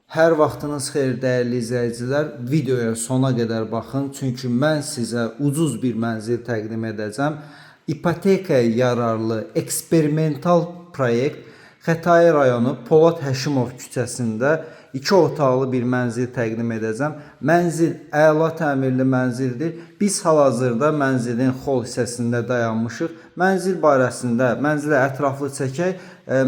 Hər vaxtınız xeyir dəyərli izləyicilər. Videoya sona qədər baxın, çünki mən sizə ucuz bir mənzil təqdim edəcəm. İpotekaya yararlı eksperimental proyekt Xətai rayonu Polad Həşimov küçəsində 2 otaqlı bir mənzil təqdim edəcəm. Mənzil əla təmirli mənzildir. Biz hal-hazırda mənzilin xol hissəsində dayanmışıq. Mənzili ətraflı çəkək.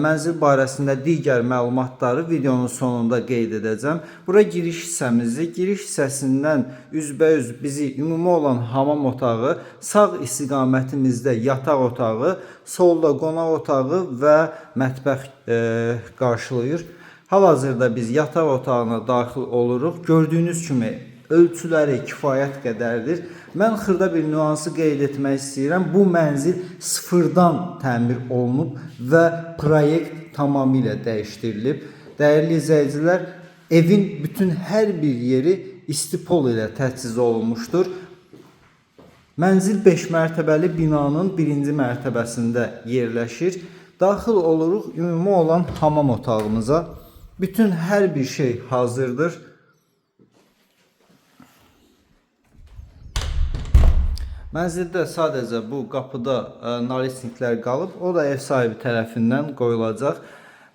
Mənzil barəsində digər məlumatları videonun sonunda qeyd edəcəm. Bura giriş hissəmizdir. Giriş hissəsindən üzbəüz bizi ümumi olan hamam otağı, sağ istiqamətimizdə yataq otağı, solda qonaq otağı və mətbəx qarşılayır. Hal-hazırda biz yataq otağına daxil oluruq. Gördüyünüz kimi ölçüləri kifayət qədərdir. Mən xırda bir nüansı qeyd etmək istəyirəm. Bu mənzil sıfırdan təmir olunub və proyekt tamamilə dəyişdirilib. Dəyərli izləyicilər, evin bütün hər bir yeri istipol ilə təchiz olunmuşdur. Mənzil 5 mərtəbəli binanın 1-ci mərtəbəsində yerləşir. Daxil oluruq ümumi olan hamam otağımıza. Bütün hər bir şey hazırdır. Mənzildə sadəcə bu qapıda nalisniklər qalıb, o da ev sahibi tərəfindən qoyulacaq.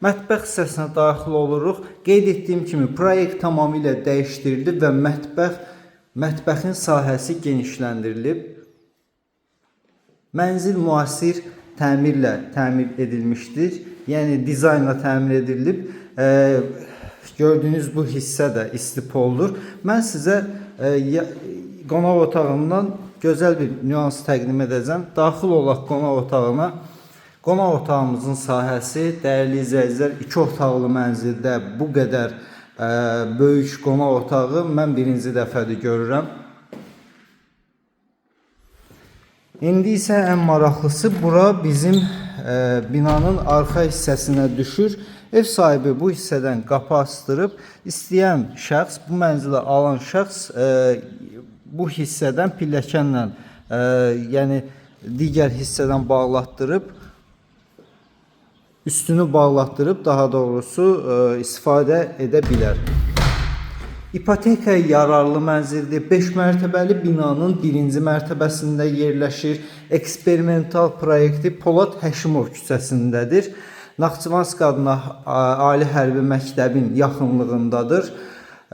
Mətbəx hissəsinə daxil oluruq. Qeyd etdiyim kimi proyekt tamamilə dəyişdirilib və mətbəxin sahəsi genişləndirilib. Mənzil müasir təmirlə təmir edilmişdir. Yəni dizaynla təmir edilib. Gördüyünüz bu hissə də istipoldur. Mən sizə qonaq otağından gözəl bir nüans təqdim edəcəm. Daxil olaq qonaq otağına. Qonaq otağımızın sahəsi, dəyərli izləyicilər, 2 otaqlı mənzildə bu qədər böyük qonaq otağı mən birinci dəfədir görürəm. İndi isə ən maraqlısı bura bizim binanın arxa hissəsinə düşür. Ev sahibi bu hissədən qapı astırıb, istəyən şəxs, bu mənzili alan şəxs bu hissədən pilləkənlə, yəni digər hissədən bağlatdırıb, üstünü bağlatdırıb, daha doğrusu istifadə edə bilər. İpotekaya yararlı mənzildir. 5 mərtəbəli binanın 1-ci mərtəbəsində yerləşir. Eksperimental proyekti Polad Həşimov küçəsindədir. Naxçıvansk adına Ali Hərbi Məktəbin yaxınlığındadır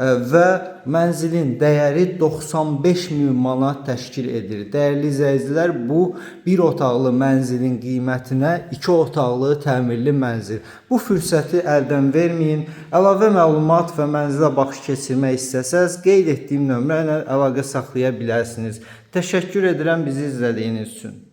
və mənzilin dəyəri 95.000 manat təşkil edir. Dəyərli izləyicilər, bu 1 otaqlı mənzilin qiymətinə 2 otaqlı təmirli mənzil. Bu fürsəti əldən verməyin. Əlavə məlumat və mənzilə baxış keçirmək istəsəz, qeyd etdiyim nömrə ilə əlaqə saxlaya bilərsiniz. Təşəkkür edirəm bizi izlədiyiniz üçün.